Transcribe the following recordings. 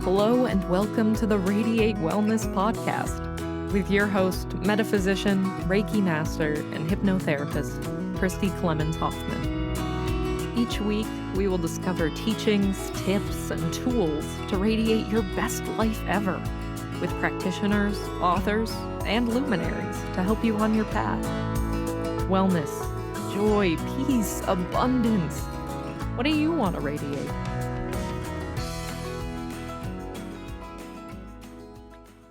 Hello and welcome to the Radiate Wellness Podcast with your host, metaphysician, Reiki master, and hypnotherapist, Christy Clemens Hoffman. Each week, we will discover teachings, tips, and tools to radiate your best life ever with practitioners, authors, and luminaries to help you on your path. Wellness, joy, peace, abundance. What do you want to radiate?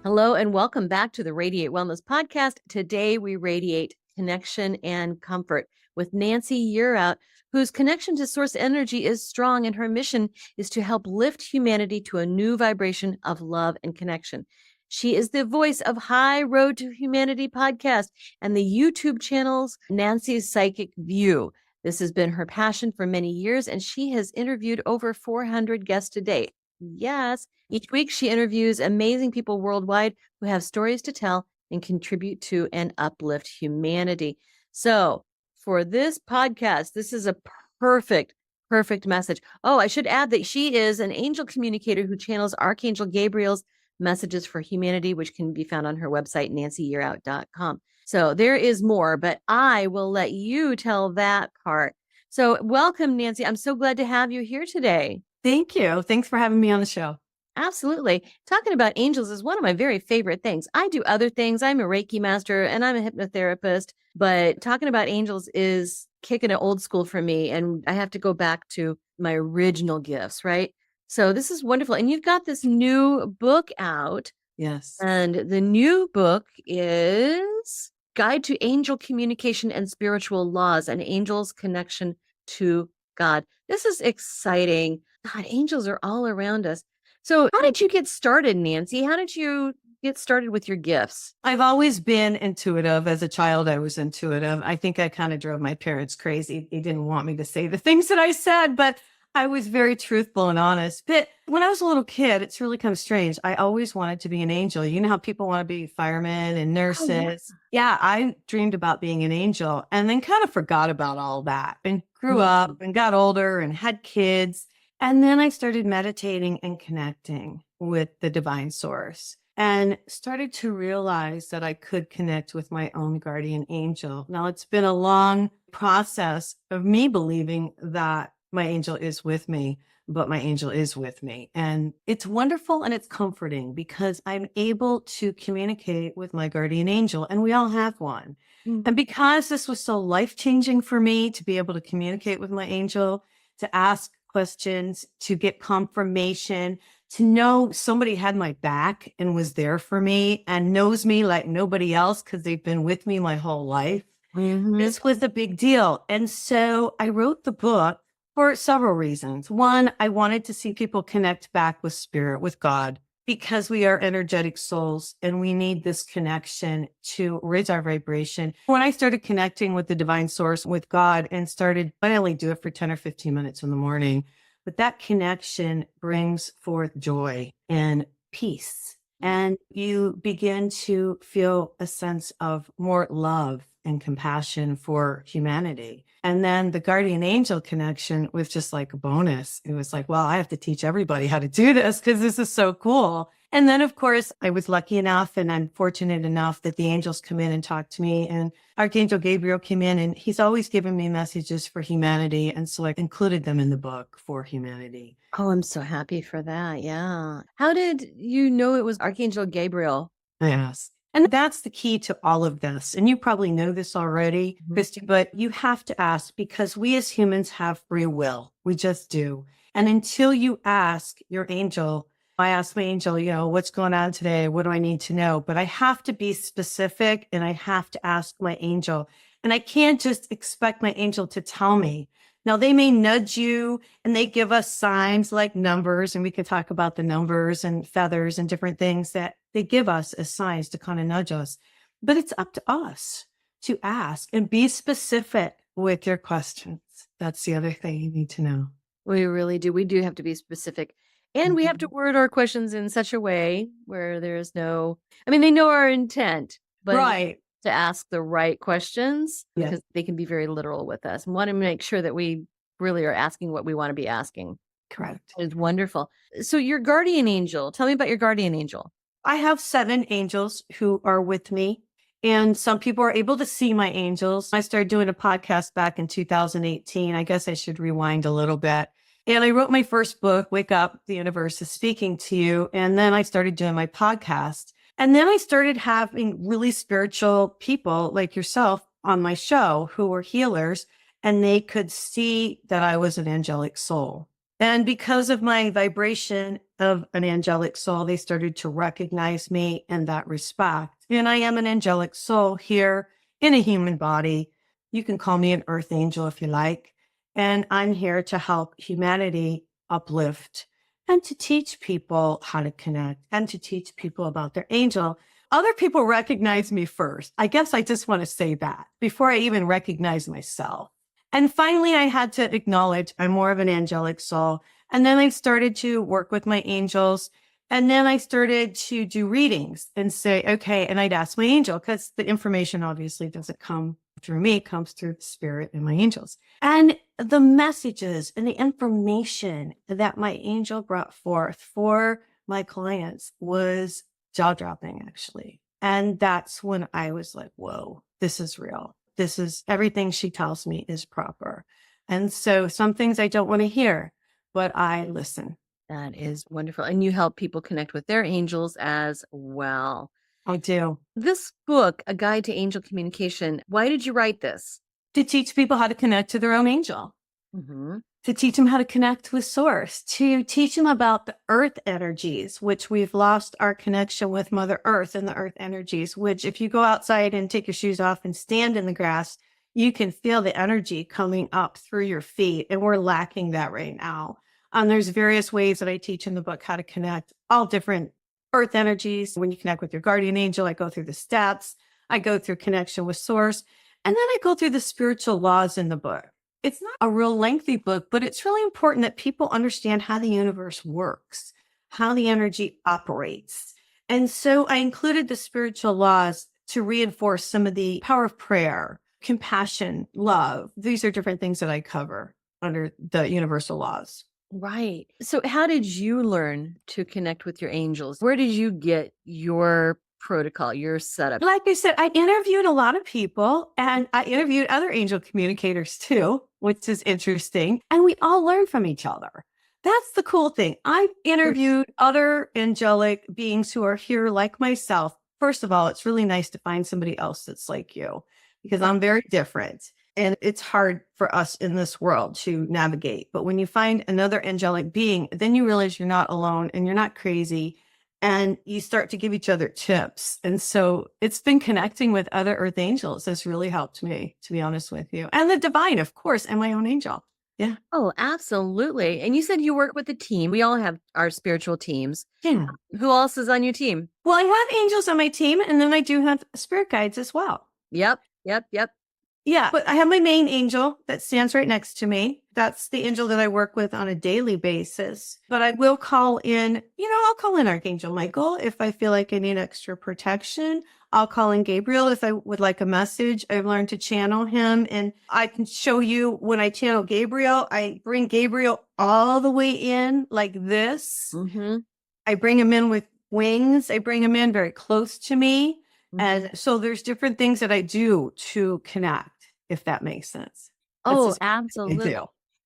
Hello and welcome back to the Radiate Wellness Podcast. Today we radiate connection and comfort with Nancy Yearout, whose connection to source energy is strong and her mission is to help lift humanity to a new vibration of love and connection. She is the voice of High Road to Humanity podcast and the YouTube channels Nancy's Psychic View. This has been her passion for many years, and she has interviewed over 400 guests to date. Yes. Each week, she interviews amazing people worldwide who have stories to tell and contribute to and uplift humanity. So for this podcast, this is a perfect message. Oh, I should add that she is an angel communicator who channels Archangel Gabriel's messages for humanity, which can be found on her website, nancyyearout.com. So there is more, but I will let you tell that part. So welcome, Nancy. I'm so glad to have you here today. Thank you. Thanks for having me on the show. Absolutely. Talking about angels is one of my very favorite things. I do other things. I'm a Reiki master and I'm a hypnotherapist, but talking about angels is kicking it old school for me. And I have to go back to my original gifts, right? So this is wonderful. And you've got this new book out. Yes. And the new book is Guide to Angel Communication and Spiritual Laws, an Angel's Connection to God. This is exciting. God, angels are all around us. So how did you get started, Nancy? How did you get started with your gifts? I've always been intuitive. As a child, I was intuitive. I think I kind of drove my parents crazy. They didn't want me to say the things that I said, but I was very truthful and honest. But when I was a little kid, it's really kind of strange. I always wanted to be an angel. You know how people want to be firemen and nurses? Oh, yeah, I dreamed about being an angel and then kind of forgot about all that and grew up and got older and had kids. And then I started meditating and connecting with the divine source and started to realize that I could connect with my own guardian angel. Now, it's been a long process of me believing that my angel is with me, but my angel is with me. And it's wonderful and it's comforting because I'm able to communicate with my guardian angel, and we all have one. And because this was so life-changing for me to be able to communicate with my angel, to ask questions, to get confirmation, to know somebody had my back and was there for me and knows me like nobody else because they've been with me my whole life. This was a big deal. And so I wrote the book for several reasons. One, I wanted to see people connect back with spirit, with God, because we are energetic souls and we need this connection to raise our vibration. When I started connecting with the divine source, with God, and I only do it for 10 or 15 minutes in the morning, but that connection brings forth joy and peace. And you begin to feel a sense of more love and compassion for humanity. And then the guardian angel connection was just like a bonus. It was like, well, I have to teach everybody how to do this because this is so cool. And then, of course, I was lucky enough and I'm fortunate enough that the angels come in and talk to me. And Archangel Gabriel came in and he's always given me messages for humanity. And so I included them in the book for humanity. Oh, I'm so happy for that. Yeah. How did you know it was Archangel Gabriel? Yes. And that's the key to all of this. And you probably know this already, Christy, but you have to ask because we as humans have free will. We just do. And until you ask your angel, I ask my angel, what's going on today? What do I need to know? But I have to be specific and I have to ask my angel. And I can't just expect my angel to tell me. Now, they may nudge you and they give us signs like numbers, and we could talk about the numbers and feathers and different things that they give us as signs to kind of nudge us. But it's up to us to ask and be specific with your questions. That's the other thing you need to know. We really do. We do have to be specific. And we have to word our questions in such a way where there's they know our intent, but right. To ask the right questions Yeah. because they can be very literal with us and want to make sure that we really are asking what we want to be asking. Correct. It's wonderful. So your guardian angel, tell me about your guardian angel. I have 7 angels who are with me, and some people are able to see my angels. I started doing a podcast back in 2018. I guess I should rewind a little bit. And I wrote my first book, Wake Up, the Universe is Speaking to You. And then I started doing my podcast. And then I started having really spiritual people like yourself on my show who were healers, and they could see that I was an angelic soul. And because of my vibration of an angelic soul, they started to recognize me in that respect. And I am an angelic soul here in a human body. You can call me an earth angel if you like. And I'm here to help humanity uplift and to teach people how to connect and to teach people about their angel. Other people recognize me first. I guess I just want to say that before I even recognize myself. And finally, I had to acknowledge I'm more of an angelic soul. And then I started to work with my angels. And then I started to do readings and say, okay, and I'd ask my angel because the information obviously doesn't come through me, it comes through the spirit and my angels. And the messages and the information that my angel brought forth for my clients was jaw dropping, actually. And that's when I was like, whoa, this is real. This is everything she tells me is proper. And so some things I don't want to hear, but I listen. That is wonderful. And you help people connect with their angels as well. I do. This book, A Guide to Angel Communication, why did you write this? To teach people how to connect to their own angel, to teach them how to connect with source, to teach them about the earth energies, which we've lost our connection with Mother Earth and the earth energies, which if you go outside and take your shoes off and stand in the grass, you can feel the energy coming up through your feet. And we're lacking that right now. There's various ways that I teach in the book how to connect all different earth energies. When you connect with your guardian angel, I go through the steps. I go through connection with source. And then I go through the spiritual laws in the book. It's not a real lengthy book, but it's really important that people understand how the universe works, how the energy operates. And so I included the spiritual laws to reinforce some of the power of prayer, compassion, love. These are different things that I cover under the universal laws. Right. So how did you learn to connect with your angels? Where did you get your protocol, your setup? Like I said, I interviewed a lot of people and I interviewed other angel communicators too, which is interesting. And we all learn from each other. That's the cool thing. I've interviewed other angelic beings who are here like myself. First of all, it's really nice to find somebody else that's like you because I'm very different. And it's hard for us in this world to navigate. But when you find another angelic being, then you realize you're not alone and you're not crazy. And you start to give each other tips. And so it's been connecting with other earth angels has really helped me, to be honest with you. And the divine, of course, and my own angel. Yeah. Oh, absolutely. And you said you work with a team. We all have our spiritual teams. Yeah. Who else is on your team? Well, I have angels on my team, and then I do have spirit guides as well. Yep. Yeah, but I have my main angel that stands right next to me. That's the angel that I work with on a daily basis. But I will call in, I'll call in Archangel Michael if I feel like I need extra protection. I'll call in Gabriel if I would like a message. I've learned to channel him. And I can show you when I channel Gabriel, I bring Gabriel all the way in like this. I bring him in with wings. I bring him in very close to me. And so there's different things that I do to connect, if that makes sense. Oh, absolutely.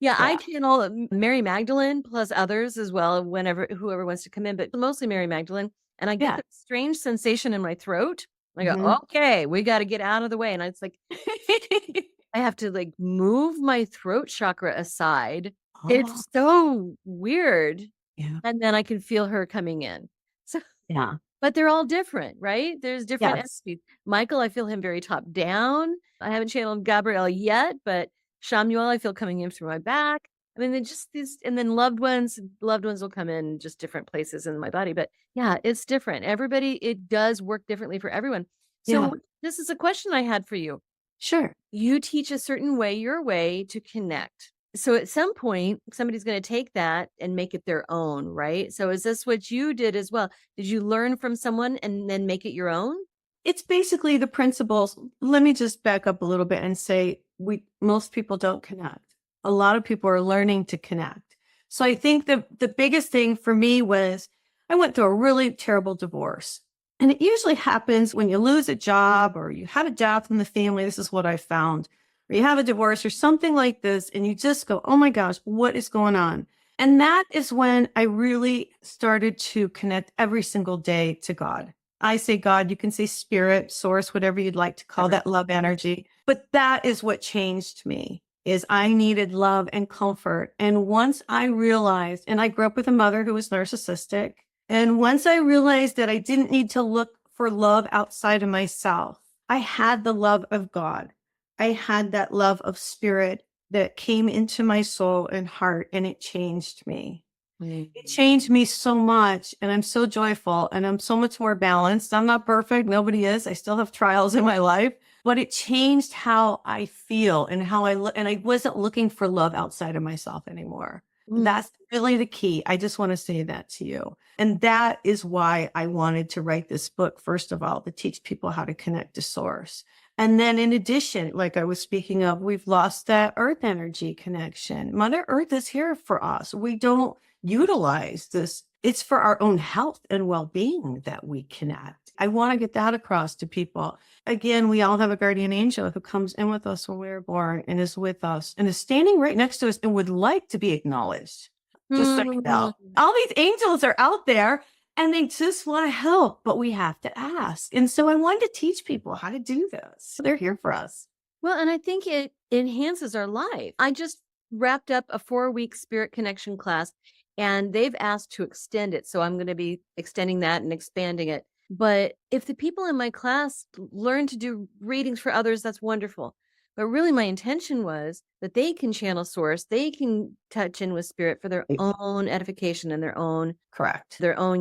Yeah, I channel Mary Magdalene plus others as well, whoever wants to come in, but mostly Mary Magdalene. And I get this strange sensation in my throat. I go, okay, we got to get out of the way. And it's like, I have to like move my throat chakra aside. It's so weird. Yeah. And then I can feel her coming in. So Yeah. but they're all different, right? There's different energies. Michael, I feel him very top down. I haven't channeled Gabrielle yet, but Shamuel, I feel coming in through my back. I mean, they just these, and then loved ones will come in just different places in my body. But yeah, it's different. It does work differently for everyone. So this is a question I had for you. Sure. You teach a certain way, your way to connect. So at some point, somebody's going to take that and make it their own, right? So is this what you did as well? Did you learn from someone and then make it your own? It's basically the principles. Let me just back up a little bit and say most people don't connect. A lot of people are learning to connect. So I think the biggest thing for me was I went through a really terrible divorce. And it usually happens when you lose a job or you had a death in the family. This is what I found. Or you have a divorce or something like this, and you just go, oh my gosh, what is going on? And that is when I really started to connect every single day to God. I say God, you can say spirit, source, whatever you'd like to call that love energy. But that is what changed me is I needed love and comfort. And once I realized, and I grew up with a mother who was narcissistic. And once I realized that I didn't need to look for love outside of myself, I had the love of God. I had that love of spirit that came into my soul and heart, and it changed me. It changed me so much, and I'm so joyful, and I'm so much more balanced. I'm not perfect. Nobody is. I still have trials in my life, but it changed how I feel and how I look. And I wasn't looking for love outside of myself anymore. That's really the key. I just want to say that to you. And that is why I wanted to write this book, first of all, to teach people how to connect to source. And then in addition, like I was speaking of, we've lost that earth energy connection. Mother Earth is here for us. We don't utilize this. It's for our own health and well-being that we connect. I want to get that across to people. Again, we all have a guardian angel who comes in with us when we were born and is with us and is standing right next to us and would like to be acknowledged. Just so you know, all these angels are out there and they just want to help, but we have to ask. And so I wanted to teach people how to do this. They're here for us. Well, and I think it enhances our life. I just wrapped up a 4-week spirit connection class and they've asked to extend it. So I'm going to be extending that and expanding it. But if the people in my class learn to do readings for others, that's wonderful. But really, my intention was that they can channel source, they can touch in with spirit for their own edification and their own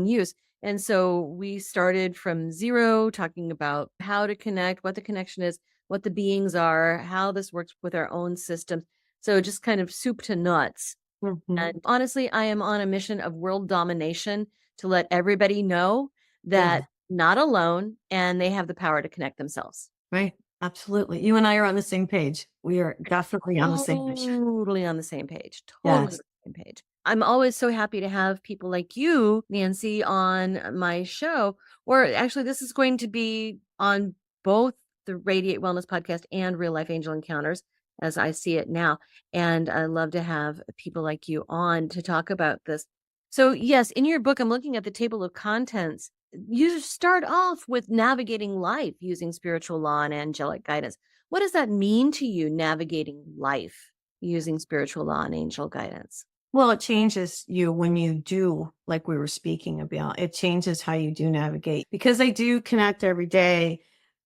use. And so we started from zero, talking about how to connect, what the connection is, what the beings are, how this works with our own systems. So just kind of soup to nuts. And honestly, I am on a mission of world domination to let everybody know that not alone and they have the power to connect themselves. Right. Absolutely. You and I are on the same page. We are definitely on the same page. Totally on the same page. Totally on the same page. I'm always so happy to have people like you, Nancy, on my show. Or actually, this is going to be on both the Radiate Wellness podcast and Real Life Angel Encounters, as I see it now. And I love to have people like you on to talk about this. So yes, in your book, I'm looking at the table of contents. You start off with navigating life using spiritual law and angelic guidance. What does that mean to you, navigating life using spiritual law and angel guidance? Well, it changes you when you do, like we were speaking about, it changes how you do navigate because I do connect every day.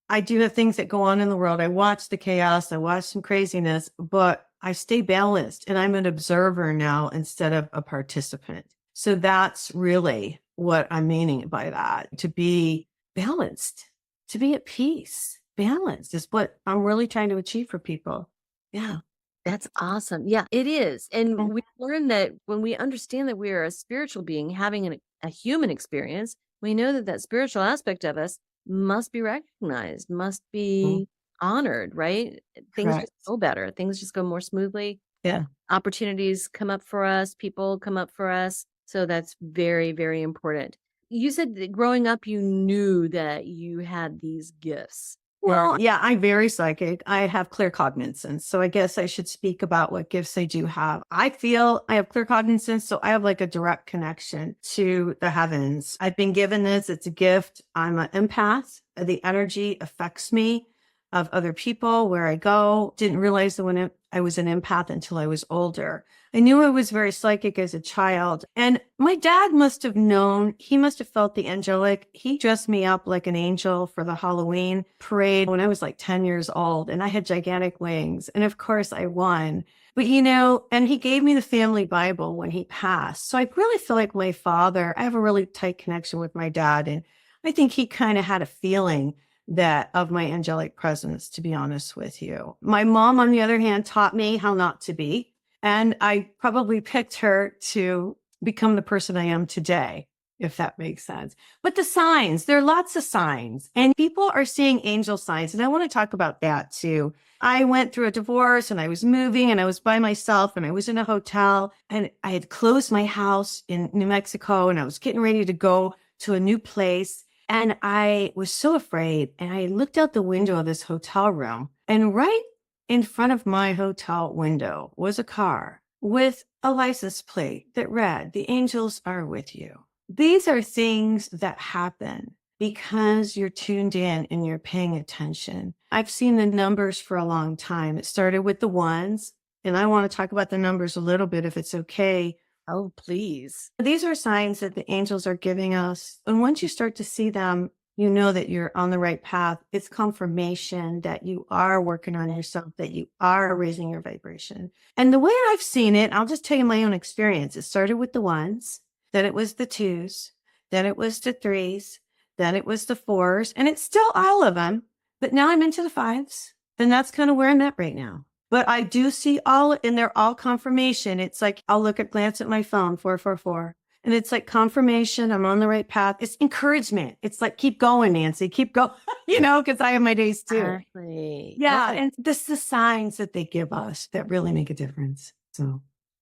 I do have things that go on in the world. I watch the chaos, I watch some craziness, but I stay balanced and I'm an observer now instead of a participant. So that's really what I'm meaning by that, to be balanced, to be at peace. Balanced is what I'm really trying to achieve for people. Yeah. That's awesome. Yeah, it is. And we learn that when we understand that we are a spiritual being having a human experience, we know that that spiritual aspect of us must be recognized, must be honored, right? Things just go better. Things just go more smoothly. Yeah. Opportunities come up for us. People come up for us. So that's very, very important. You said that growing up, you knew that you had these gifts. Well, yeah, I'm very psychic. I have claircognizance. So I guess I should speak about what gifts I do have. I feel I have claircognizance. So I have like a direct connection to the heavens. I've been given this. It's a gift. I'm an empath. The energy affects me of other people where I go. Didn't realize that when I was an empath until I was older. I knew I was very psychic as a child. And my dad must have known, he must have felt the angelic. He dressed me up like an angel for the Halloween parade when I was like 10 years old and I had gigantic wings. And of course I won. But and he gave me the family Bible when he passed. So I really feel like my father, I have a really tight connection with my dad. And I think he kind of had a feeling that of my angelic presence, to be honest with you. My mom, on the other hand, taught me how not to be. And I probably picked her to become the person I am today. if that makes sense. But the signs, there are lots of signs, and people are seeing angel signs. And I want to talk about that too. I went through a divorce and I was moving and I was by myself and I was in a hotel and I had closed my house in New Mexico and I was getting ready to go to a new place. And I was so afraid. And I looked out the window of this hotel room, and right in front of my hotel window was a car with a license plate that read, "The angels are with you." These are things that happen because you're tuned in and you're paying attention. I've seen the numbers for a long time. It started with the ones, and I want to talk about the numbers a little bit if it's okay. Oh, please. These are signs that the angels are giving us. And once you start to see them, you know that you're on the right path. It's confirmation that you are working on yourself, that you are raising your vibration. And the way I've seen it, I'll just tell you my own experience. It started with the ones, then it was the twos, then it was the threes, then it was the fours, and it's still all of them. But now I'm into the fives, and that's kind of where I'm at right now. But I do see all, and they're all confirmation. It's like, I'll glance at my phone, 444. And it's like confirmation. I'm on the right path. It's encouragement. It's like, keep going, Nancy, keep going, because I have my days too. Exactly. Yeah. Okay. And this is the signs that they give us that really make a difference. So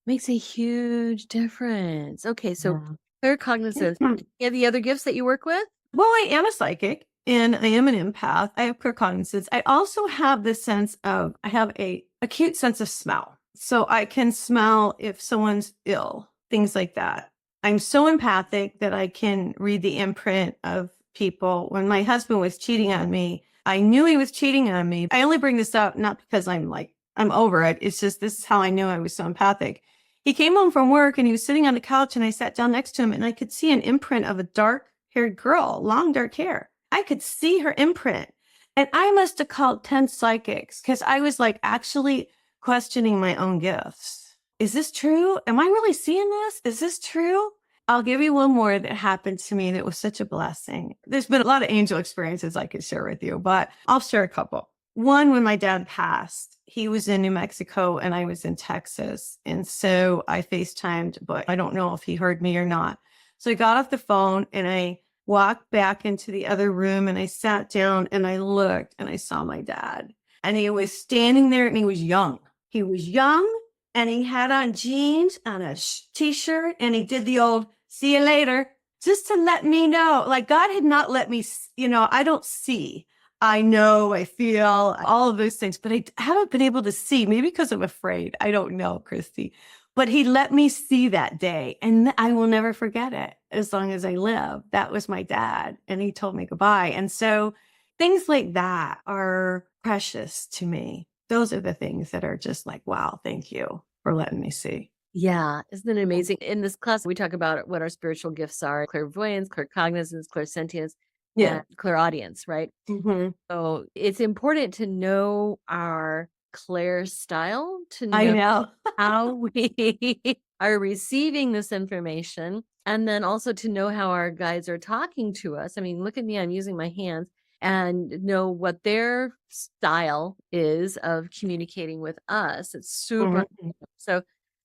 Makes a huge difference. Okay. So yeah. claircognizance. You have the other gifts that you work with? Well, I am a psychic and I am an empath. I have claircognizance. I also have this sense of, I have a acute sense of smell. So I can smell if someone's ill, things like that. I'm so empathic that I can read the imprint of people. When my husband was cheating on me, I knew he was cheating on me. I only bring this up not because I'm over it. It's just, this is how I knew I was so empathic. He came home from work and he was sitting on the couch and I sat down next to him and I could see an imprint of a dark-haired girl, long dark hair. I could see her imprint. And I must have called 10 psychics because I was actually questioning my own gifts. Is this true? Am I really seeing this? Is this true? I'll give you one more that happened to me that was such a blessing. There's been a lot of angel experiences I could share with you, but I'll share a couple. One, when my dad passed, he was in New Mexico and I was in Texas. And so I FaceTimed, but I don't know if he heard me or not. So I got off the phone and I walked back into the other room and I sat down and I looked and I saw my dad. And he was standing there and he was young. He was young and he had on jeans and a t-shirt and he did the old "see you later," just to let me know. God had not let me, I don't see. I know, I feel all of those things, but I haven't been able to see, maybe because I'm afraid. I don't know, Christy. But he let me see that day, and I will never forget it as long as I live. That was my dad, and he told me goodbye. And so things like that are precious to me. Those are the things that are just wow, thank you for letting me see. Yeah. Isn't it amazing? In this class, we talk about what our spiritual gifts are: clairvoyance, claircognizance, clairsentience, Yeah. and clairaudience, right? Mm-hmm. So it's important to know our clair style, to I know know. how we are receiving this information, and then also to know how our guides are talking to us. I mean, look at me, I'm using my hands, and know what their style is of communicating with us. It's super. Mhm. So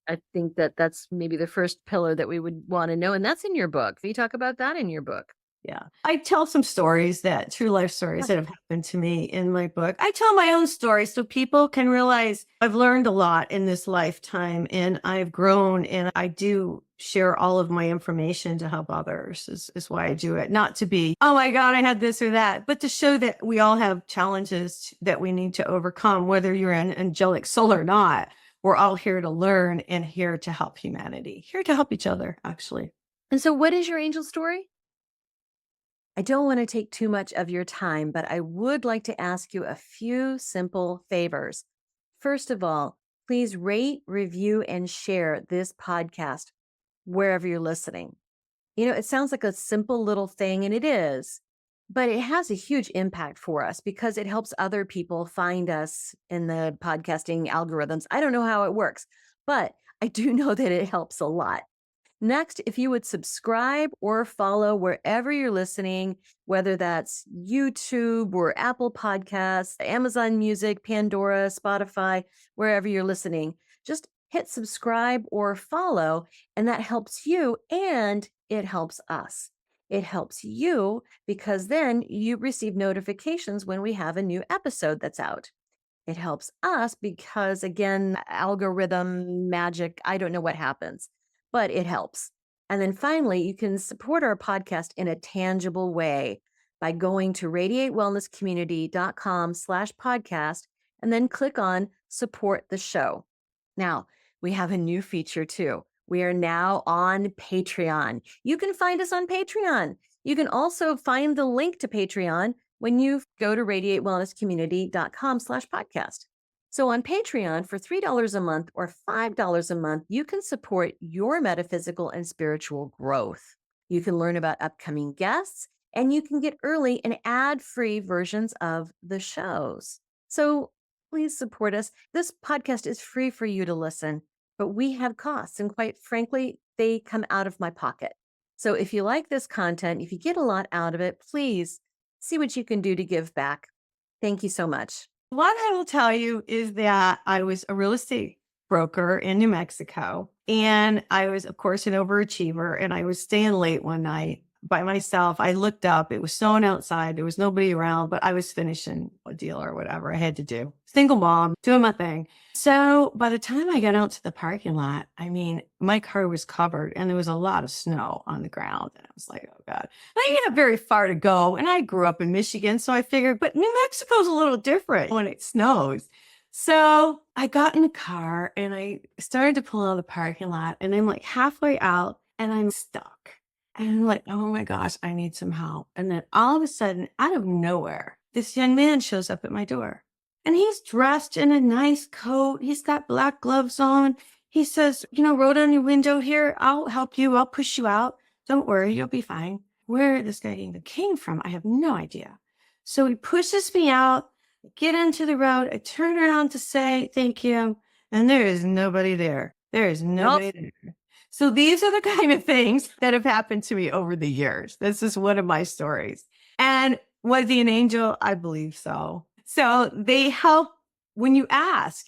I think that that's maybe the first pillar that we would want to know. And that's in your book. You talk about that in your book. Yeah. I tell some stories, that true life stories that have happened to me in my book. I tell my own stories so people can realize I've learned a lot in this lifetime and I've grown, and I do share all of my information to help others is why I do it. Not to be, oh my God, I had this or that, but to show that we all have challenges that we need to overcome, whether you're an angelic soul or not. We're all here to learn and here to help humanity, here to help each other, actually. And so, what is your angel story? I don't want to take too much of your time, but I would like to ask you a few simple favors. First of all, please rate, review, and share this podcast wherever you're listening. It sounds like a simple little thing, and it is, but it has a huge impact for us because it helps other people find us in the podcasting algorithms. I don't know how it works, but I do know that it helps a lot. Next, if you would subscribe or follow wherever you're listening, whether that's YouTube or Apple Podcasts, Amazon Music, Pandora, Spotify, wherever you're listening, just hit subscribe or follow, and that helps you and it helps us. It helps you because then you receive notifications when we have a new episode that's out. It helps us because, again, algorithm magic, I don't know what happens, but it helps. And then finally, you can support our podcast in a tangible way by going to radiatewellnesscommunity.com/podcast and then click on support the show. Now, we have a new feature too. We are now on Patreon. You can find us on Patreon. You can also find the link to Patreon when you go to radiatewellnesscommunity.com/podcast. So on Patreon for $3 a month or $5 a month, you can support your metaphysical and spiritual growth. You can learn about upcoming guests and you can get early and ad-free versions of the shows. So please support us. This podcast is free for you to listen, but we have costs and quite frankly, they come out of my pocket. So if you like this content, if you get a lot out of it, please see what you can do to give back. Thank you so much. What I will tell you is that I was a real estate broker in New Mexico. And I was, of course, an overachiever. And I was staying late one night by myself. I looked up, it was snowing outside. There was nobody around, but I was finishing a deal or whatever I had to do. Single mom, doing my thing. So by the time I got out to the parking lot, I mean, my car was covered and there was a lot of snow on the ground. And I was like, oh God, I didn't have very far to go. And I grew up in Michigan. So I figured, but New Mexico's a little different when it snows. So I got in the car and I started to pull out of the parking lot and I'm like halfway out and I'm stuck. And I'm like, oh my gosh, I need some help. And then all of a sudden, out of nowhere, this young man shows up at my door. And he's dressed in a nice coat. He's got black gloves on. He says, roll down your window here. I'll help you. I'll push you out. Don't worry, you'll be fine. Where this guy even came from, I have no idea. So he pushes me out, I get into the road. I turn around to say thank you. And there is nobody there. There is nobody there. So these are the kind of things that have happened to me over the years. This is one of my stories. And was he an angel? I believe so. So they help when you ask.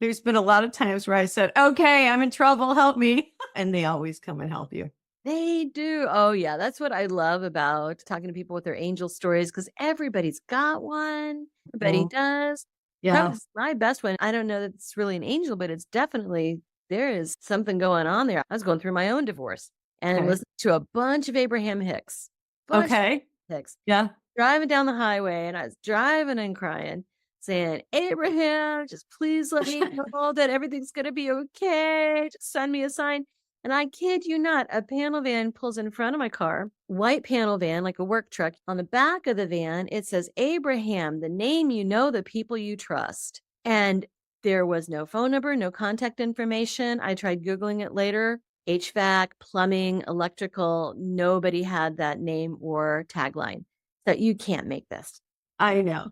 There's been a lot of times where I said, okay, I'm in trouble, help me. And they always come and help you. They do. Oh, yeah. That's what I love about talking to people with their angel stories because everybody's got one. Everybody does. Yeah. My best one. I don't know that it's really an angel, but it's definitely there is something going on there. I was going through my own divorce and listened to a bunch of Abraham Hicks. Hicks. Yeah. Driving down the highway and I was driving and crying, saying, Abraham, just please let me know that everything's going to be okay. Just send me a sign. And I kid you not, a panel van pulls in front of my car, white panel van, like a work truck. On the back of the van, it says, Abraham, the name you know, the people you trust. And there was no phone number, no contact information. I tried Googling it later. HVAC, plumbing, electrical, nobody had that name or tagline. So you can't make this. I know.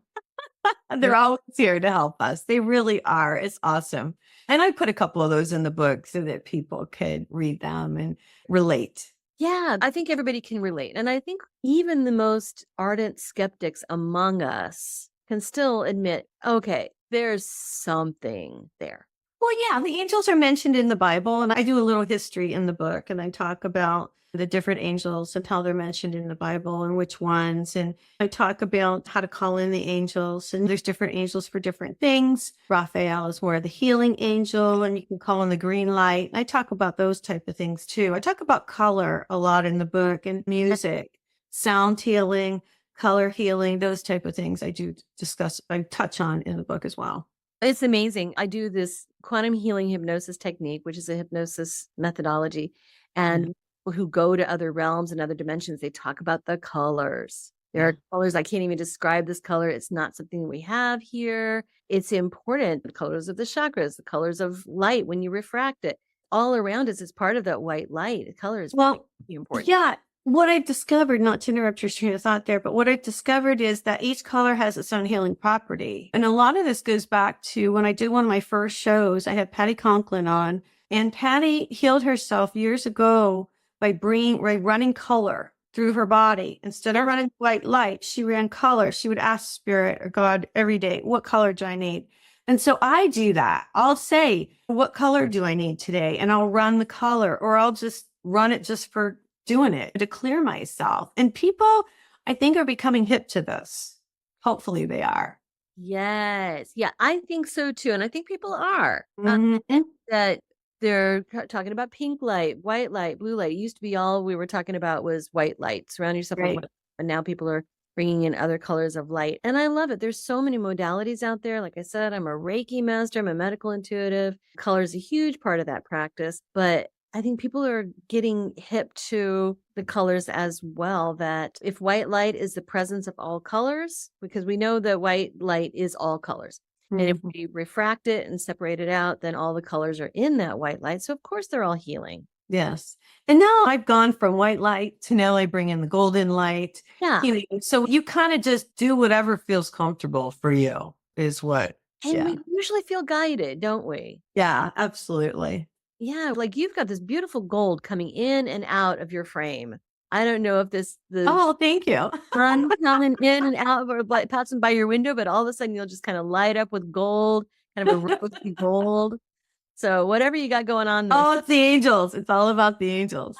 They're always here to help us. They really are. It's awesome. And I put a couple of those in the book so that people could read them and relate. Yeah, I think everybody can relate. And I think even the most ardent skeptics among us can still admit, okay, there's something there. Well, yeah, the angels are mentioned in the Bible, and I do a little history in the book, and I talk about the different angels and how they're mentioned in the Bible and which ones. And I talk about how to call in the angels, and there's different angels for different things. Raphael is more the healing angel, and you can call in the green light. I talk about those type of things too. I talk about color a lot in the book and music, sound healing, color healing, those type of things I do discuss, I touch on in the book as well. It's amazing. I do this quantum healing hypnosis technique, which is a hypnosis methodology. And people who go to other realms and other dimensions, they talk about the colors. There are colors, I can't even describe this color. It's not something we have here. It's important. The colors of the chakras, the colors of light when you refract it. All around us is part of that white light. The color is really important. Yeah. What I've discovered, not to interrupt your train of thought there, but what I've discovered is that each color has its own healing property. And a lot of this goes back to when I did one of my first shows, I had Patty Conklin on, and Patty healed herself years ago by running color through her body. Instead of running white light, she ran color. She would ask Spirit or God every day, what color do I need? And so I do that. I'll say, what color do I need today? And I'll run the color, or I'll just run it just for doing it to clear myself. And people, I think, are becoming hip to this. Hopefully they are. Yes. Yeah, I think so too. And I think people are. Mhm. That they're talking about pink light, white light, blue light. It used to be all we were talking about was white light. Surround yourself with Right. white. And now people are bringing in other colors of light. And I love it. There's so many modalities out there. Like I said, I'm a Reiki master, I'm a medical intuitive. Color is a huge part of that practice. But I think people are getting hip to the colors as well. That if white light is the presence of all colors, because we know that white light is all colors. And if Mhm. we refract it and separate it out, then all the colors are in that white light. So, of course, they're all healing. Yes. And now I've gone from white light to now I bring in the golden light. Yeah. So you kind of just do whatever feels comfortable for you is what. And Yeah. we usually feel guided, don't we? Yeah, absolutely. Yeah. Like you've got this beautiful gold coming in and out of your frame. I don't know if the Oh, thank you. sun coming in and out or passing by your window, but all of a sudden you'll just kind of light up with gold, kind of a rosy gold. So, whatever you got going on there. Oh, it's the angels. It's all about the angels.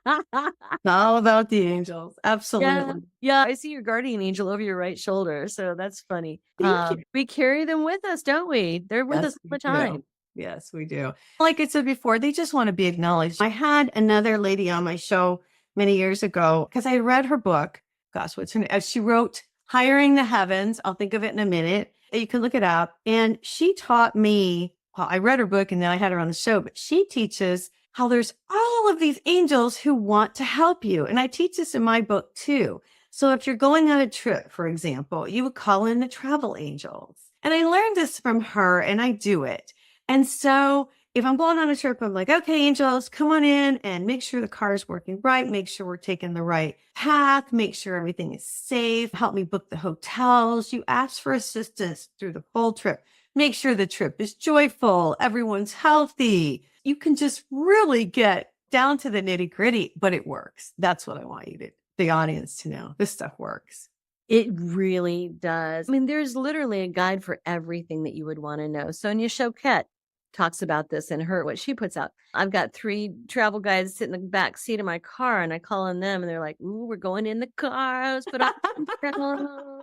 It's all about the angels. Yeah. Absolutely. Yeah. I see your guardian angel over your right shoulder. So that's funny. Thank you. We carry them with us, don't we? They're with us Yes, all we the do. time. Yes, we do. Like I said before, they just want to be acknowledged. I had another lady on my show many years ago because I read her book. Gosh, what's her name? She wrote Hiring the Heavens. I'll think of it in a minute. You can look it up. And she taught me, well, I read her book and then I had her on the show, but she teaches how there's all of these angels who want to help you. And I teach this in my book too. So if you're going on a trip, for example, you would call in the travel angels. And I learned this from her and I do it. And so if I'm going on a trip, I'm like, okay, angels, come on in and make sure the car is working right. Make sure we're taking the right path. Make sure everything is safe. Help me book the hotels. You ask for assistance through the whole trip. Make sure the trip is joyful. Everyone's healthy. You can just really get down to the nitty gritty, but it works. That's what I want you to, the audience to know. This stuff works. It really does. I mean, there's literally a guide for everything that you would want to know. Sonia Choquette talks about this in her what she puts out. I've got 3 travel guides sitting in the back seat of my car, and I call on them, and they're like, "Ooh, we're going in the car. Let's put on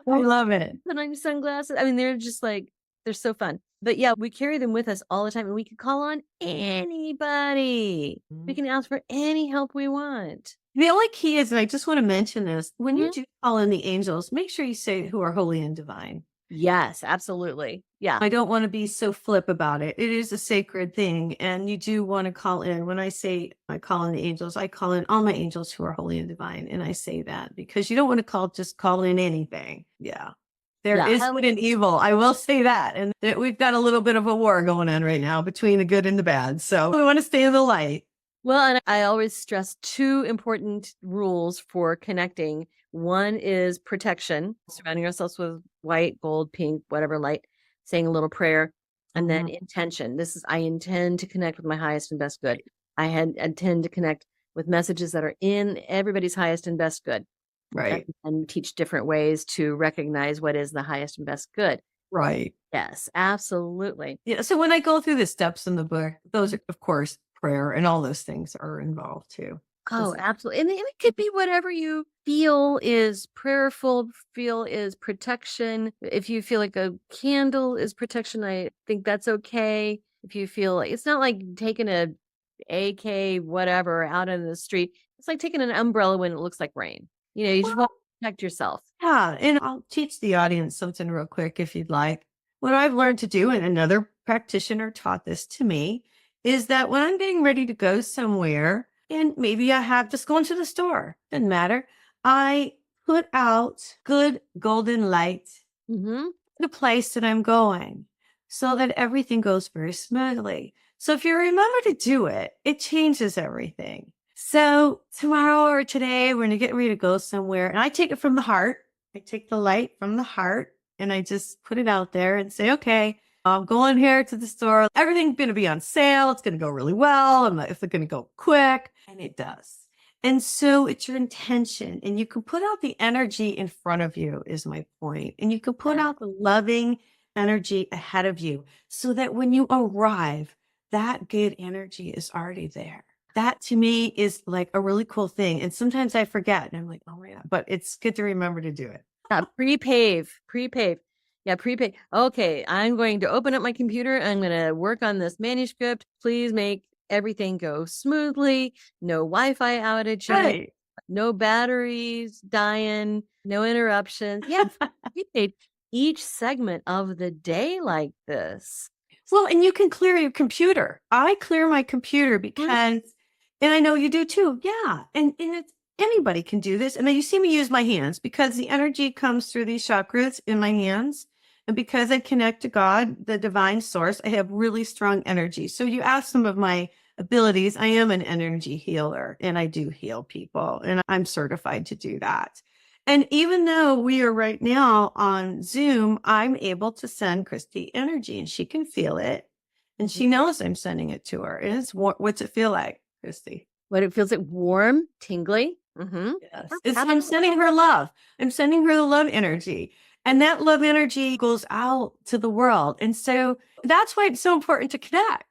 I love it. put on your sunglasses." I mean, they're just like they're so fun. But yeah, we carry them with us all the time, and we can call on anybody. We can ask for any help we want. The only key is, and I just want to mention this, when you Mhm. do call in the angels, make sure you say who are holy and divine. Yes, absolutely. Yeah. I don't want to be so flip about it. It is a sacred thing. And you do want to call in. When I say I call in the angels, I call in all my angels who are holy and divine. And I say that because you don't want to just call in anything. Yeah. There Yeah. is good and evil. I will say that. And we've got a little bit of a war going on right now between the good and the bad. So we want to stay in the light. Well, and I always stress 2 important rules for connecting. One is protection, surrounding ourselves with white, gold, pink, whatever light, saying a little prayer, and then Mhm. intention. This is I intend to connect with my highest and best good. Intend to connect with messages that are in everybody's highest and best good, Right. and teach different ways to recognize what is the highest and best good. Right. Yes, absolutely. Yeah. So when I go through the steps in the book, those are, of course, prayer and all those things are involved too. Oh, absolutely. And it could be whatever you feel is prayerful, feel is protection. If you feel like a candle is protection, I think that's okay. If you feel like it's not like taking a AK whatever out in the street. It's like taking an umbrella when it looks like rain. You just want to protect yourself. Yeah, and I'll teach the audience something real quick if you'd like. What I've learned to do, and another practitioner taught this to me, is that when I'm getting ready to go somewhere, and maybe I have just gone to the store, doesn't matter, I put out good golden light Hmm. the place that I'm going so that everything goes very smoothly. So if you remember to do it, it changes everything. So tomorrow or today, we're going to get ready to go somewhere. And I take it from the heart. I take the light from the heart and I just put it out there and say, okay, I'm going here to the store. Everything's going to be on sale. It's going to go really well. And it's going to go quick. And it does. And so it's your intention, and you can put out the energy in front of you, is my point. And you can put out the loving energy ahead of you so that when you arrive, that good energy is already there. That to me is like a really cool thing. And sometimes I forget and I'm like, oh my God, but it's good to remember to do it. Prepave. Yeah, prepave. Okay, I'm going to open up my computer. I'm going to work on this manuscript. Please make everything go smoothly. No Wi-Fi outages, Right. no batteries dying, no interruptions. Yeah, prepaid each segment of the day like this. Well, and you can clear your computer. I clear my computer because, and I know you do too. Yeah. And it's, anybody can do this. And then you see me use my hands because the energy comes through these chakras in my hands. And because I connect to God, the divine source, I have really strong energy. So you ask some of my abilities. I am an energy healer and I do heal people and I'm certified to do that. And even though we are right now on Zoom, I'm able to send Christy energy and she can feel it. And she knows I'm sending it to her. And it's what's it feel like, Christy? What it feels like, warm, tingly. Mm-hmm. Yes. I'm sending her love. I'm sending her the love energy. And that love energy goes out to the world. And so that's why it's so important to connect.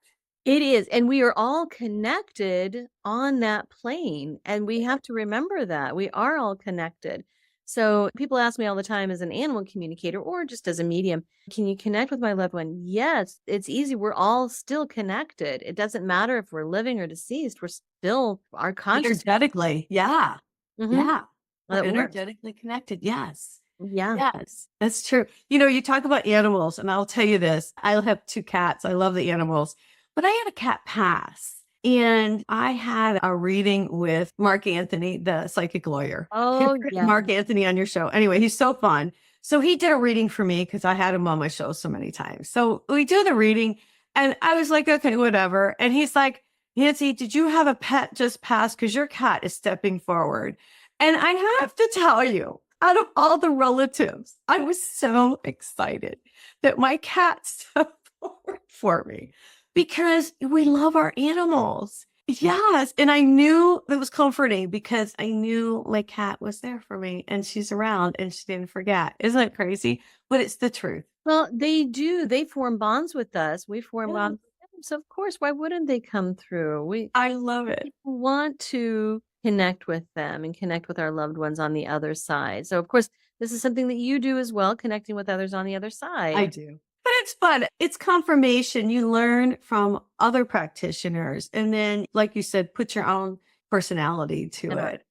It is. And we are all connected on that plane. And we have to remember that we are all connected. So people ask me all the time as an animal communicator or just as a medium, can you connect with my loved one? Yes, it's easy. We're all still connected. It doesn't matter if we're living or deceased. We're still our conscious. Energetically. Yeah. Mhm. Yeah. We're That works. energetically connected. Yes. Yeah. Yes, that's true. You know, you talk about animals, and I'll tell you this. I have 2 cats. I love the animals, but I had a cat pass. And I had a reading with Mark Anthony, the psychic lawyer. Oh, yeah. Mark Anthony on your show. Anyway, he's so fun. So he did a reading for me because I had him on my show so many times. So we do the reading, and I was like, okay, whatever. And he's like, Nancy, did you have a pet just pass? Because your cat is stepping forward. And I have to tell you, out of all the relatives, I was so excited that my cat stepped forward for me because we love our animals. Yes. And I knew it was comforting because I knew my cat was there for me and she's around and she didn't forget. Isn't that crazy? But it's the truth. Well, they do. They form bonds with us. We form Yeah. bonds with them. So of course, why wouldn't they come through? I love it. People want to connect with them and connect with our loved ones on the other side. So of course, this is something that you do as well, connecting with others on the other side. I do. But it's fun. It's confirmation. You learn from other practitioners. And then, like you said, put your own personality to it.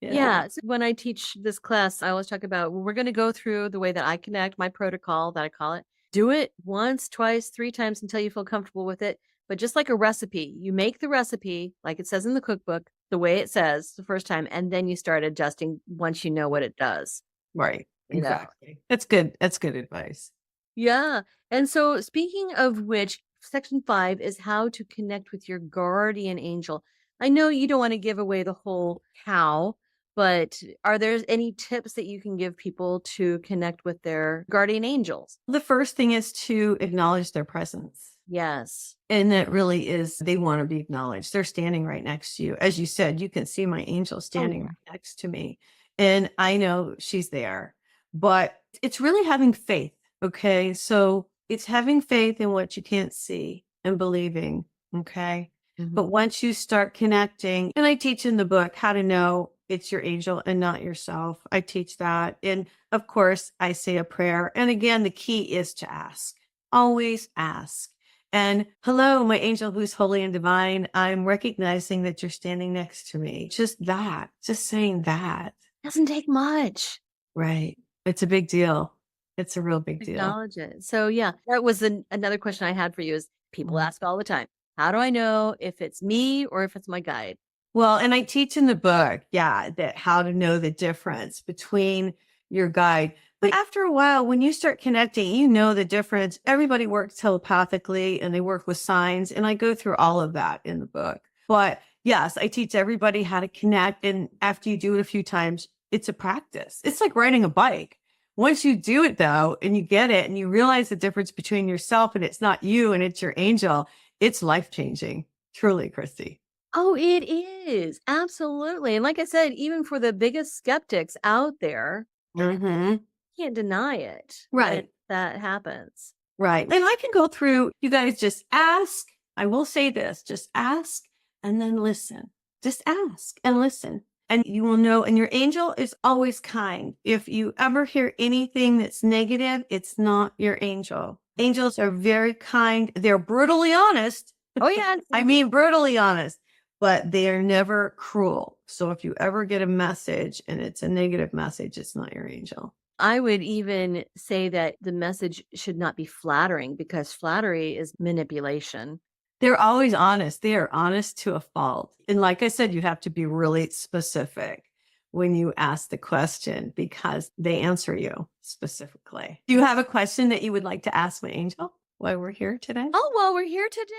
Yeah. So when I teach this class, I always talk about we're going to go through the way that I connect, my protocol that I call it. Do it once, twice, 3 times until you feel comfortable with it. But just like a recipe, you make the recipe like it says in the cookbook, the way it says the first time, and then you start adjusting once you know what it does. Right. You know? Exactly. That's good. That's good advice. Yeah. And so, speaking of which, section 5 is how to connect with your guardian angel. I know you don't want to give away the whole how, but are there any tips that you can give people to connect with their guardian angels? The first thing is to acknowledge their presence. Yes. And that really is, they want to be acknowledged. They're standing right next to you. As you said, you can see my angel standing right next to me. And I know she's there, but it's really having faith. Okay. So it's having faith in what you can't see and believing. Okay. But once you start connecting, and I teach in the book how to know it's your angel and not yourself. I teach that. And of course, I say a prayer. And again, the key is to ask. Always ask. And hello, my angel who's holy and divine. I'm recognizing that you're standing next to me. Just that, just saying that. Doesn't take much. Right. It's a big deal. It's a real big deal. Acknowledge it. So, yeah, that was another question I had for you is people ask all the time, how do I know if it's me or if it's my guide? Well, and I teach in the book, that how to know the difference between your guide. But after a while, when you start connecting, you know the difference. Everybody works telepathically and they work with signs. And I go through all of that in the book. But yes, I teach everybody how to connect. And after you do it a few times, it's a practice. It's like riding a bike. Once you do it though, and you get it and you realize the difference between yourself and it's not you and it's your angel, it's life-changing. Truly, Christy. Oh, it is. Absolutely. And like I said, even for the biggest skeptics out there, can't deny it. Right. that happens. Right. And I can go through, you guys just ask. I will say this, just ask and then listen. Just ask and listen. And you will know, and your angel is always kind. If you ever hear anything that's negative, it's not your angel. Angels are very kind. They're brutally honest. Oh, yeah. I mean, brutally honest, but they are never cruel. So if you ever get a message and it's a negative message, it's not your angel. I would even say that the message should not be flattering because flattery is manipulation. They're always honest. They are honest to a fault. And like I said, you have to be really specific when you ask the question because they answer you specifically. Do you have a question that you would like to ask my angel while we're here today? Oh, well, we're here today.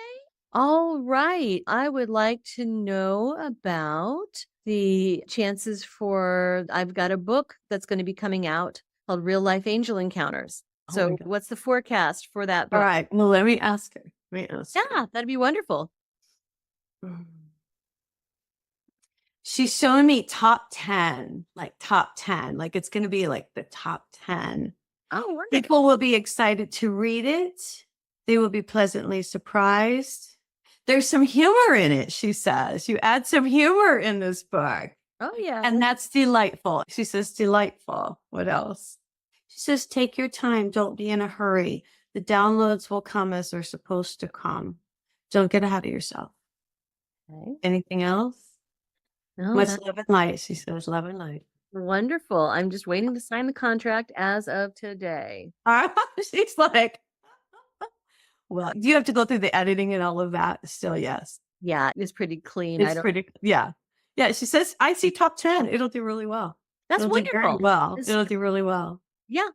All right. I would like to know about the chances for, I've got a book that's going to be coming out called Real Life Angel Encounters. Oh my So God. what's the forecast for that All book? right. Well, let me ask her. Let me ask her. Yeah, that'd be wonderful. She's showing me top 10, like top 10, like it's going to be like the top 10. Oh, wonderful. People will be excited to read it. They will be pleasantly surprised. There's some humor in it, she says. You add some humor in this book. Oh, yeah. And that's delightful. She says, delightful. What else? She says, take your time. Don't be in a hurry. The downloads will come as they're supposed to come. Don't get ahead of yourself. Okay. Anything else? No, Much that's love and light. She says, love and light. wonderful. I'm just waiting to sign the contract as of today. She's like, well, do you have to go through the editing and all of that? Still, yes. Yeah, it's pretty clean. It's pretty, yeah. Yeah, she says, I see top 10. It'll do really well. That's It'll do very wonderful. well. It'll do really well. Yeah.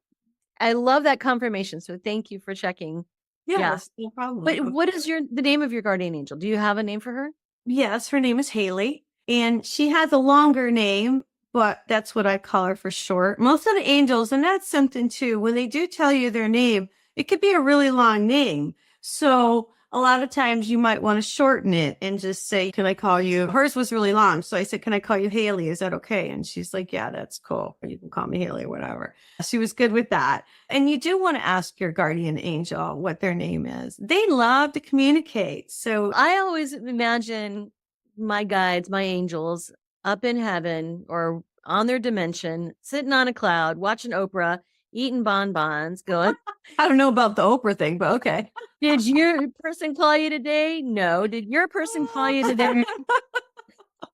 I love that confirmation. So thank you for checking. Yes, no problem. But what is the name of your guardian angel? Do you have a name for her? Yes, her name is Haley, and she has a longer name, but that's what I call her for short. Most of the angels, and that's something too, when they do tell you their name, it could be a really long name. So a lot of times you might want to shorten it and just say, can I call you? Hers was really long. So I said, can I call you Haley? Is that okay? And she's like, yeah, that's cool. You can call me Haley or whatever. She was good with that. And you do want to ask your guardian angel what their name is. They love to communicate. So I always imagine my guides, my angels up in heaven or on their dimension, sitting on a cloud, watching Oprah, eating bonbons, going, I don't know about the Oprah thing, but okay. did your person call you today? No. Did your person call you today?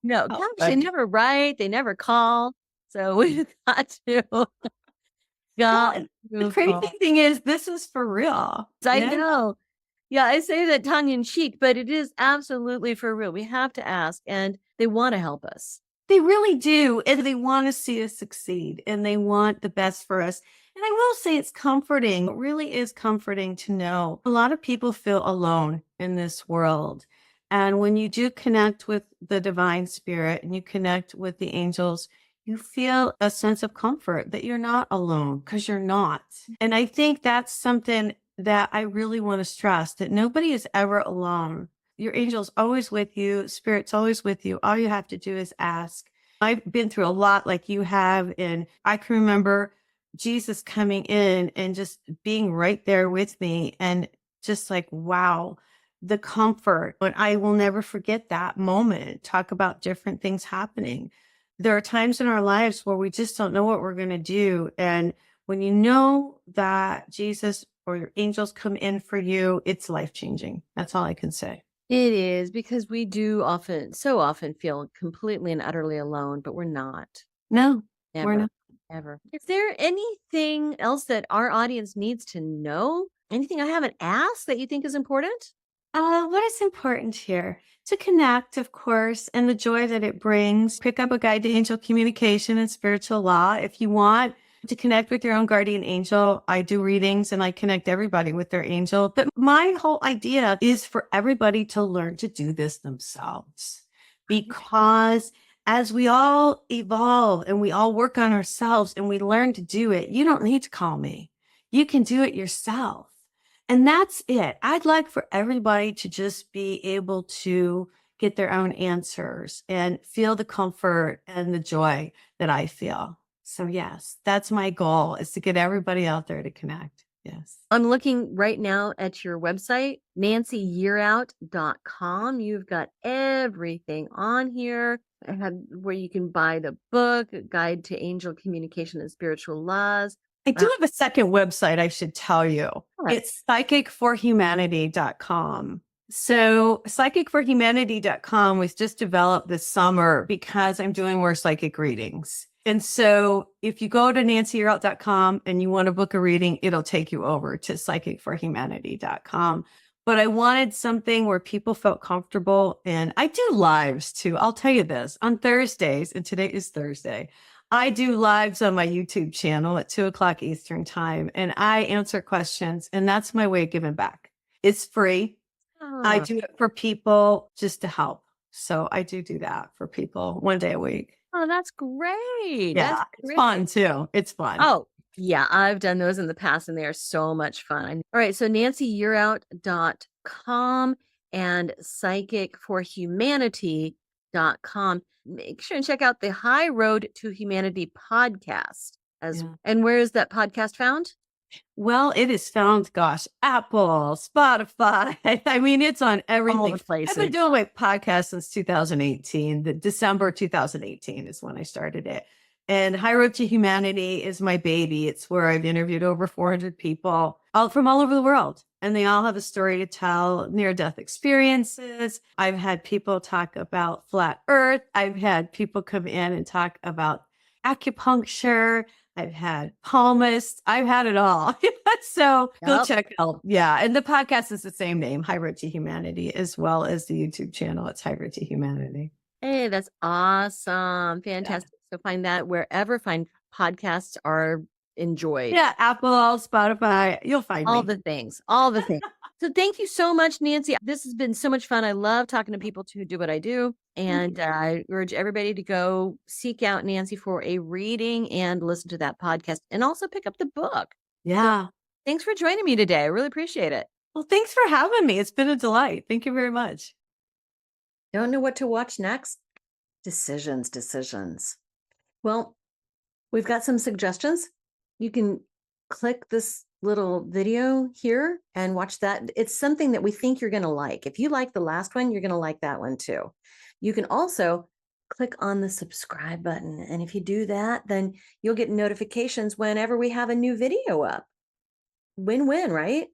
No. Gosh, they never write. They never call. So we've got to. God, The crazy thing is, this is for real. I know. Yeah, I say that tongue in cheek, but it is absolutely for real. We have to ask, and they want to help us. They really do. And they want to see us succeed and they want the best for us. And I will say it's comforting. It really is comforting to know a lot of people feel alone in this world. And when you do connect with the divine spirit and you connect with the angels, you feel a sense of comfort that you're not alone because you're not. And I think that's something that I really want to stress, that nobody is ever alone. Your angel's always with you. Spirit's always with you. All you have to do is ask. I've been through a lot like you have. And I can remember Jesus coming in and just being right there with me. And just like, wow, the comfort. But I will never forget that moment. Talk about different things happening. There are times in our lives where we just don't know what we're going to do. And when you know that Jesus or your angels come in for you, it's life-changing. That's all I can say. It is, because we do so often feel completely and utterly alone, but we're not. No, Never. we're not. Ever. Is there anything else that our audience needs to know? Anything I haven't asked that you think is important? What is important here? To connect, of course, and the joy that it brings. Pick up a guide to angel communication and spiritual law. If you want to connect with your own guardian angel, I do readings and I connect everybody with their angel. But my whole idea is for everybody to learn to do this themselves. Because as we all evolve and we all work on ourselves and we learn to do it, you don't need to call me. You can do it yourself. And that's it. I'd like for everybody to just be able to get their own answers and feel the comfort and the joy that I feel. So yes, that's my goal, is to get everybody out there to connect. Yes. I'm looking right now at your website, nancyyearout.com. You've got everything on here. I had where you can buy the book, A Guide to Angel Communication and Spiritual Laws. I Uh, do have a second website I should tell you. what? It's psychicforhumanity.com. So psychicforhumanity.com was just developed this summer because I'm doing more psychic readings. And so if you go to nancyyearout.com and you want to book a reading, it'll take you over to psychicforhumanity.com. But I wanted something where people felt comfortable. And I do lives too. I'll tell you this on Thursdays, and today is Thursday. I do lives on my YouTube channel at 2:00 Eastern time, and I answer questions, and that's my way of giving back. It's free. I Oh, do it for people just to help. So I do that for people 1 day a week. oh, that's great. That's Yeah, it's great. fun too. It's fun. Oh, yeah, I've done those in the past and they are so much fun. All right, so nancyyearout.com and psychicforhumanity.com. Make sure and check out the High Road to Humanity podcast. Yeah. And where is that podcast found? Well, it is found, gosh, Apple, Spotify. I mean, it's on All everything. the I've been places. doing my podcast since 2018. The December 2018 is when I started it. And High Road to Humanity is my baby. It's where I've interviewed over 400 people all from all over the world. And they all have a story to tell, near-death experiences. I've had people talk about flat earth. I've had people come in and talk about acupuncture. I've had palmists. I've had it all. So go Yep. check out. Yeah. And the podcast is the same name, High Road to Humanity, as well as the YouTube channel. It's High Road to Humanity. Hey, that's awesome. Yeah. Fantastic. So find that wherever fine podcasts are enjoyed. Yeah. Apple, Spotify, you'll find All me. the things, all the things. So thank you so much, Nancy. This has been so much fun. I love talking to people who do what I do. And I urge everybody to go seek out Nancy for a reading and listen to that podcast and also pick up the book. So Yeah. thanks for joining me today. I really appreciate it. Well, thanks for having me. It's been a delight. Thank you very much. Don't know what to watch next? Decisions, decisions. Well, we've got some suggestions. You can click this little video here and watch that. It's something that we think you're going to like. If you like the last one, you're going to like that one too. You can also click on the subscribe button. And if you do that, then you'll get notifications whenever we have a new video up. Win-win, right?